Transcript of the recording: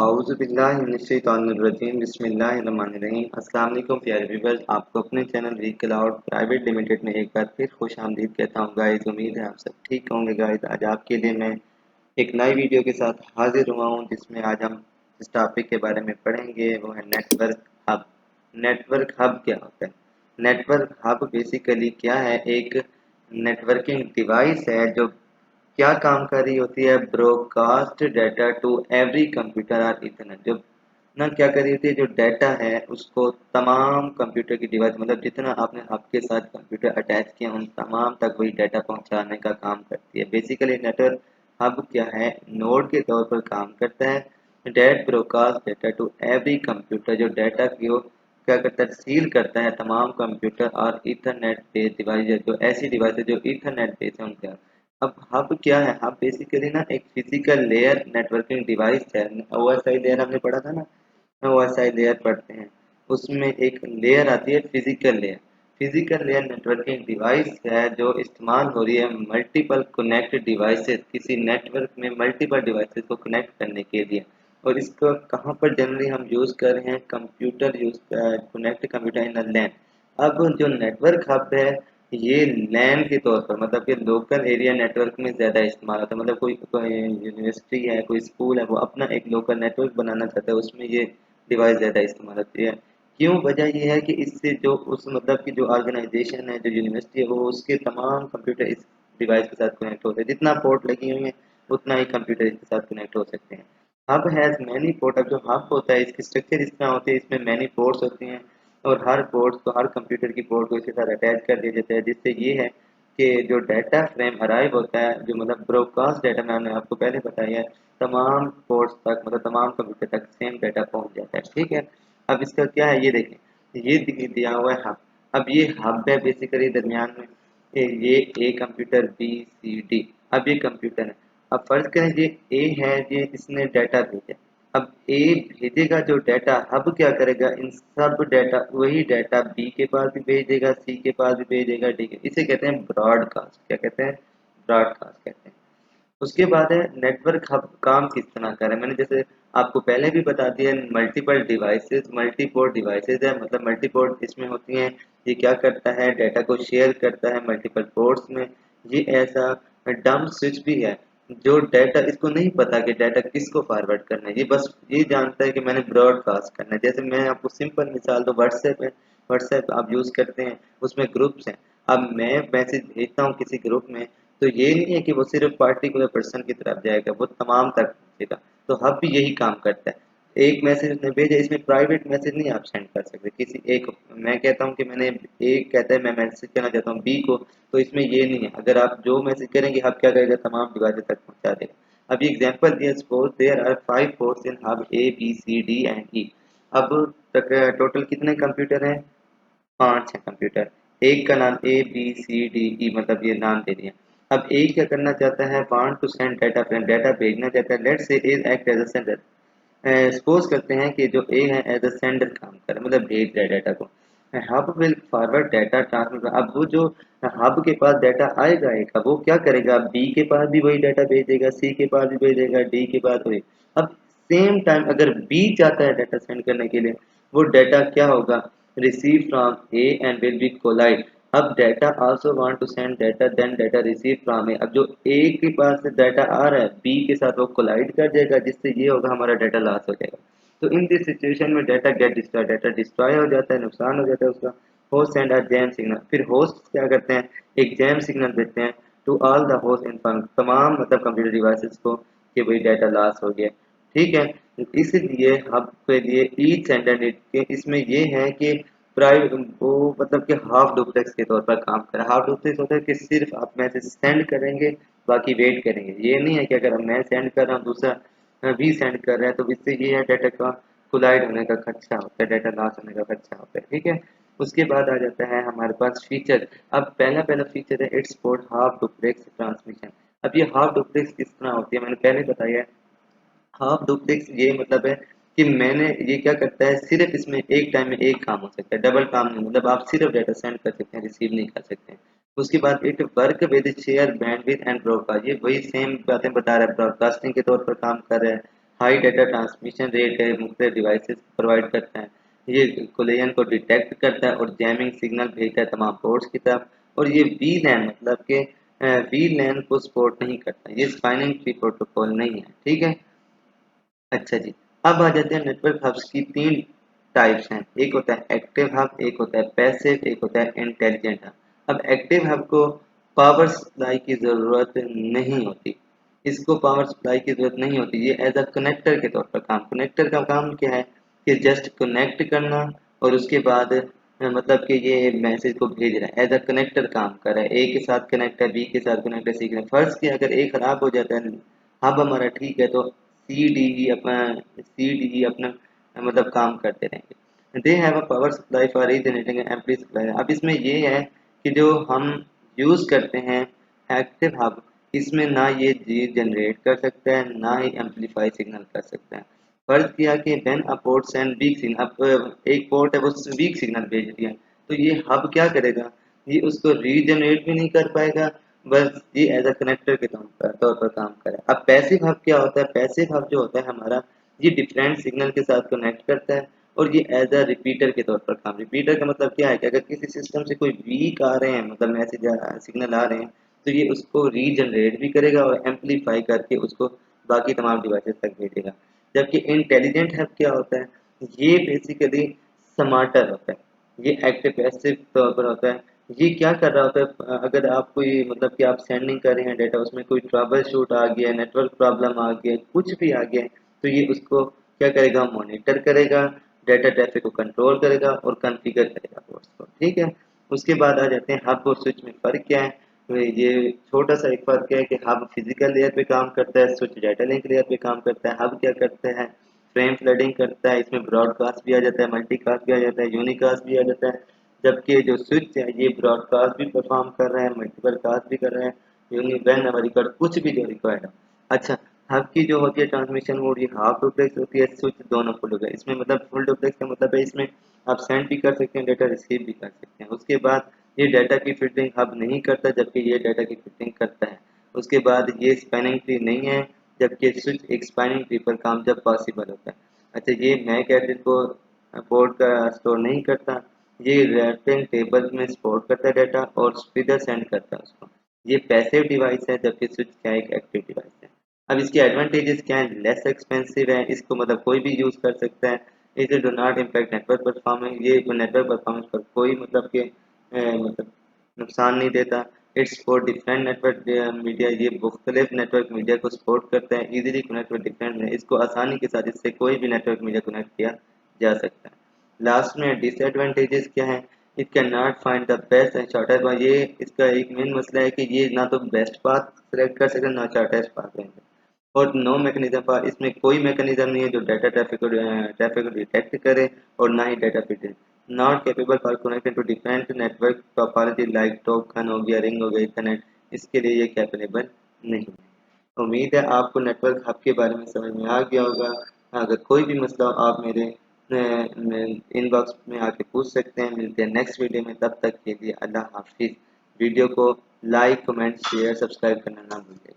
आऊज़ुबिल्लाहिमिनश्शैतानिर्रजीम बिस्मिल्लाहिर्रहमानिर्रहीम। अस्सलाम वालेकुम प्यारे व्यूअर्स, आपको अपने channel V Cloud Private Limited में एक बार फिर खुश आमदीद कहता हूँ गाइस। उम्मीद है आप सब ठीक होंगे गाइस। आज आपके लिए मैं एक नई वीडियो के साथ हाजिर हुआ हूँ, जिसमें आज हम इस टॉपिक के बारे में पढ़ेंगे, वो है नेटवर्क हब। नेटवर्क हब क्या होता है? नेटवर्क हब बेसिकली क्या है? एक नेटवर्किंग डिवाइस है जो क्या काम कर रही होती है? Broadcast data to every computer और इथरनेट। जो ना क्या कर रही होती है, जो डाटा है उसको तमाम कंप्यूटर की डिवाइस, मतलब जितना आपने हब के साथ कंप्यूटर अटैच किया उन तमाम तक वही डाटा पहुंचाने का काम करती है। बेसिकली नेटवर्क हब क्या है? नोड के तौर पर काम करता है। That broadcast data to every computer, जो डाटा को क्या करता है? सील करता है तमाम कंप्यूटर और इथरनेट बेस्ड डिवाइस, जो ऐसी डिवाइस है जो इथरनेट बेस्ड है उनके। अब हब क्या है? हब बेसिकली ना एक फिजिकल लेयर नेटवर्किंग डिवाइस है। ओएसआई लेयर हमने पढ़ा था ना, ओएसआई लेयर पढ़ते हैं, उसमें एक लेयर आती है physical layer. Physical layer networking device है जो इस्तेमाल हो रही है मल्टीपल कनेक्ट डिवाइसेस, किसी नेटवर्क में मल्टीपल डिवाइसेस को कनेक्ट करने के लिए। और इसको कहाँ पर जनरली हम यूज़ कर रहे हैं? Computer use, connect computer in LAN. अब जो नेटवर्क हब है ये लैन के तौर पर, मतलब कि लोकल एरिया नेटवर्क में ज़्यादा इस्तेमाल होता है। मतलब कोई यूनिवर्सिटी है, कोई स्कूल है, वो अपना एक लोकल नेटवर्क बनाना चाहता है, उसमें ये डिवाइस ज़्यादा इस्तेमाल होती है। क्यों? वजह ये है कि इससे जो उस मतलब की जो ऑर्गेनाइजेशन है, जो यूनिवर्सिटी है, वो उसके तमाम कंप्यूटर इस डिवाइस के साथ कनेक्ट होते हैं। जितना पोर्ट लगी हुई है उतना ही कंप्यूटर इसके साथ कनेक्ट हो सकते हैं। Hub has many port. अब जो हब होता है इसकी स्ट्रक्चर इस तरह होती है, इसमें मैनी पोर्ट्स होती हैं और हर पोर्ट को, हर कंप्यूटर की पोर्ट को इसके साथ अटैच कर दिया जाता है, जिससे ये है कि जो डाटा फ्रेम अराइव होता है, जो मतलब ब्रॉडकास्ट डाटा मैंने आपको पहले बताया है, तमाम पोर्ट्स तक, मतलब तमाम कंप्यूटर तक सेम डाटा पहुंच जाता है। ठीक है, अब इसका क्या है ये देखें, ये दिया हुआ है हब। अब ये हब है बेसिकली दरमियान में, ये A computer, B C D. अब ये कंप्यूटर है। अब फर्ज करें ये ए है, ये इसने डाटा भेजा। अब ए भेजेगा जो डाटा, हब क्या करेगा? इन सब डाटा, वही डाटा बी के पास भी भेज देगा, सी के पास भी भेज देगा। ठीक है, इसे कहते हैं ब्रॉडकास्ट। क्या कहते हैं? ब्रॉडकास्ट कहते हैं। उसके बाद है नेटवर्क हब काम किस तरह का है। मैंने जैसे आपको पहले भी बता दिया, मल्टीपल डिवाइसेस, मल्टीपोर्ट डिवाइसेस है, मतलब मल्टीपोर्ट इसमें होती हैं। ये क्या करता है? डाटा को शेयर करता है मल्टीपल पोर्ट्स में। ये ऐसा डम्प स्विच भी है जो डाटा, इसको नहीं पता कि डाटा किसको फॉरवर्ड करना है, ये बस ये जानता है कि मैंने ब्रॉडकास्ट करना है। जैसे मैं आपको सिंपल मिसाल दो, व्हाट्सएप है, व्हाट्सएप आप यूज़ करते हैं, उसमें ग्रुप्स हैं। अब मैं मैसेज भेजता हूँ किसी ग्रुप में, तो ये नहीं है कि वो सिर्फ पार्टिकुलर पर्सन की तरफ जाएगा, वो तमाम तक पहुंचेगा। तो हब भी यही काम करता है। एक मैसेज उसने भेजा, इसमें प्राइवेट मैसेज नहीं आप सेंड कर सकते किसी एक। मैं कहता हूँ कि मैंने, एक कहता है मैं मैसेज करना चाहता हूँ बी को, तो इसमें ये नहीं है। अगर आप जो मैसेज करेंगे हब क्या करेगा? तमाम डिवाइस तक पहुंचा देगा। अब ये एग्जांपल दिया, suppose there are 5 ports in hub A B C D and E. अब तक टोटल कितने कंप्यूटर हैं? 5 है कंप्यूटर। एक का नाम ए बी सी डी ई, मतलब ये नाम दे दिए। अब ए क्या करना चाहता है? Want to send data, frame data भेजना चाहता है। Let's say is act as a sender. Suppose करते हैं कि जो ए है एज अ सेंडर काम कर रहा है, मतलब भेज रहा है डाटा को। Hub will forward data transmit. अब वो जो हब के पास डाटा आएगा ए का, वो क्या करेगा? बी के पास भी वही डाटा भेजेगा, सी के पास भी भेजेगा, डी के पास वही। अब सेम टाइम अगर बी चाहता है डाटा सेंड करने के लिए, वो डाटा क्या होगा? Receive from A and will be collide. अब data also want to send data, then data receive from A. अब जो ए के पास से डाटा आ रहा है बी के साथ, वो कोलाइड कर जाएगा, जिससे ये होगा हमारा डाटा लॉस हो जाएगा। तो इन दिस सिचुएशन में data get destroy, data destroy हो जाता है, नुकसान हो जाता है उसका। Host send a jam signal. फिर होस्ट क्या करते हैं? एक जैम सिग्नल देते हैं to all the host inform, तमाम मतलब कंप्यूटर डिवाइसेस को, कि भाई डाटा लॉस हो गया। ठीक है, इसलिए हब के लिए ईच सेंडर, इसमें ये है कि प्राइवेट वो, मतलब कि हाफ डुप्लेक्स के तौर पर काम कर रहा है। हाफ डुप्लेक्स होता है कि सिर्फ आप मैसेज सेंड करेंगे, बाकी वेट करेंगे। ये नहीं है कि अगर मैं सेंड कर रहा हूँ, दूसरा भी सेंड कर रहा है, तो इससे ये है डाटा का कोलाइड होने का खर्चा होता है, डाटा लॉस होने का खर्चा होता है। ठीक है, उसके बाद आ जाता है हमारे पास फीचर। अब पहला पहला फीचर है it's support half duplex transmission. अब ये हाफ डुप्लेक्स किस तरह होती है? मैंने पहले बताया है। हाफ डुप्लेक्स ये मतलब है कि मैंने, ये क्या करता है? सिर्फ इसमें एक टाइम में एक काम हो सकता है, डबल काम नहीं। मतलब आप सिर्फ डाटा सेंड कर सकते हैं, रिसीव नहीं कर सकते हैं। उसके बाद it work with share bandwidth and broadcast. ये वही सेम बातें बता रहा है, ब्रॉडकास्टिंग के तौर पर काम कर रहा है। हाई डाटा ट्रांसमिशन रेट है, मुख्तलिफ डिवाइसेस प्रोवाइड करता है। ये कोलिजन को डिटेक्ट करता है और जैमिंग सिग्नल भेजता है तमाम पोर्ट्स की तरफ। और ये वीलैन मतलब कि वीलैन को सपोर्ट नहीं करता, ये स्पाइनिंग ट्री प्रोटोकॉल नहीं है, ठीक है। अच्छा जी, अब आ जाते हैं नेटवर्क हब्स की तीन टाइप्स हैं। एक होता है एक्टिव हब, एक होता है पैसिव, एक होता है इंटेलिजेंट हब। अब एक्टिव हब को पावर सप्लाई की ज़रूरत नहीं होती, इसको पावर सप्लाई की ज़रूरत नहीं होती। ये एज अ कनेक्टर के तौर पर कनेक्टर का काम क्या है कि जस्ट कनेक्ट करना और उसके बाद मतलब कि ये मैसेज को भेज रहा है, एज अ कनेक्टर काम कर रहा है। ए के साथ कनेक्ट है, बी के साथ कनेक्ट है, सी के साथ। फर्ज किया अगर ए खराब हो जाता है, हब हमारा ठीक है, तो सी डी ई अपना मतलब काम करते रहेंगे। They have a power supply for regenerating amply supply. अब इसमें ये है कि जो हम यूज़ करते हैं एक्टिव हब, इसमें ना ये जी जनरेट कर सकता है, ना ही एम्पलीफाई सिग्नल कर सकता है। फर्ज किया कि when a port send weak signal, अब एक पोर्ट है वो वीक सिग्नल भेज रही है, तो ये हब क्या करेगा, ये उसको रीजनरेट भी नहीं कर पाएगा, बस ये एज अ कनेक्टर के तौर पर काम करे। अब पैसिव हब क्या होता है, पैसिव हब जो होता है हमारा, ये डिफरेंट सिग्नल के साथ कनेक्ट करता है और ये एज अ रिपीटर के तौर पर काम। रिपीटर का मतलब क्या है कि अगर किसी सिस्टम से कोई वीक आ रहे हैं, मतलब मैसेज सिग्नल आ रहे हैं, तो ये उसको रीजनरेट भी करेगा और एम्पलीफाई करके उसको बाकी तमाम डिवाइसेस तक भेजेगा। जबकि इंटेलिजेंट हब क्या होता है, ये बेसिकली स्मार्टर होता है, ये एक्टिव पैसिव तौर पर होता है। ये क्या कर रहा होता है, अगर आप कोई मतलब कि आप सेंडिंग कर रहे हैं डेटा, उसमें कोई ट्रबल शूट आ गया, नेटवर्क प्रॉब्लम आ गया, कुछ भी आ गया, तो ये उसको क्या करेगा, मॉनिटर करेगा, डेटा ट्रैफिक को कंट्रोल करेगा और कॉन्फ़िगर करेगा पोर्ट्स को, ठीक है। उसके बाद आ जाते हैं हब और स्विच में फ़र्क क्या है। तो ये छोटा सा एक फ़र्क है कि हब फिजिकल लेयर पे काम करता है, स्विच डाटा लिंक लेयर पे काम करता है। हब क्या करता है, फ्रेम फ्लडिंग करता है, इसमें ब्रॉडकास्ट भी आ जाता है, मल्टीकास्ट भी आ जाता है, यूनिकास्ट भी आ जाता है। जबकि जो स्विच है ये ब्रॉडकास्ट भी परफॉर्म कर रहे हैं, मल्टीपल कास्ट भी कर रहे हैं, यूनि वैन रिकॉर्ड कुछ भी जो रिक्वायर्ड है। अच्छा, हब की जो होती है ट्रांसमिशन मोड, ये हाफ डुप्लेक्स होती है, स्विच दोनों फुल डुप्लेक्स। इसमें मतलब फुल डुप्लेक्स का मतलब है इसमें आप सेंड भी कर सकते हैं डेटा, रिसीव भी कर सकते हैं। उसके बाद ये डाटा की फिल्टरिंग हब नहीं करता, जबकि ये डाटा की फिल्टरिंग करता है। उसके बाद ये स्पैनिंग ट्री नहीं है, जबकि स्विच एक स्पैनिंग ट्री पर काम जब पॉसिबल होता है। अच्छा, ये मैक एड्रेस को पोर्ट का स्टोर नहीं करता, ये रैपिंग टेबल में स्टोर करता है डाटा और सीधा सेंड करता है उसको। ये पैसिव डिवाइस है, जबकि स्विच क्या है, एक एक्टिव डिवाइस है। अब इसके एडवांटेजेस क्या हैं, लेस एक्सपेंसिव है, इसको मतलब कोई भी यूज़ कर सकता है। इसे do not impact network performance, ये नेटवर्क परफॉर्मेंस पर कोई मतलब के मतलब नुकसान नहीं देता। It's for different network media, ये मुख्तलिफ नेटवर्क मीडिया को सपोर्ट करता है। इजीली कनेक्ट विद डिफरेंट, इसको आसानी के साथ इससे कोई भी नेटवर्क मीडिया कनेक्ट किया जा सकता है। लास्ट में डिसएडवांटेजेस क्या है, it can not find the best and shortest path. ये इसका एक मेन मसला है कि ये ना तो बेस्ट पाथ सेलेक्ट कर सकते, ना शॉर्टेस्ट पाथ देंगे। और नो मैकेनिज्म पर, इसमें कोई मैकेनिज्म नहीं है जो डाटा ट्रैफिक को डिटेक्ट करे, और ना ही data filter. Not capable for connected to different network topology like token हो गया, रिंग हो गया, इथरनेट, इसके लिए ये कैपेबल नहीं है। उम्मीद है आपको नेटवर्क हब के बारे में समझ में आ गया होगा। अगर कोई भी मसला हो आप मेरे इनबॉक्स में आके पूछ सकते हैं। मिलते हैं नेक्स्ट वीडियो में, तब तक के लिए अल्लाह हाफिज़। वीडियो को लाइक, कमेंट, शेयर, सब्सक्राइब करना ना भूलिए।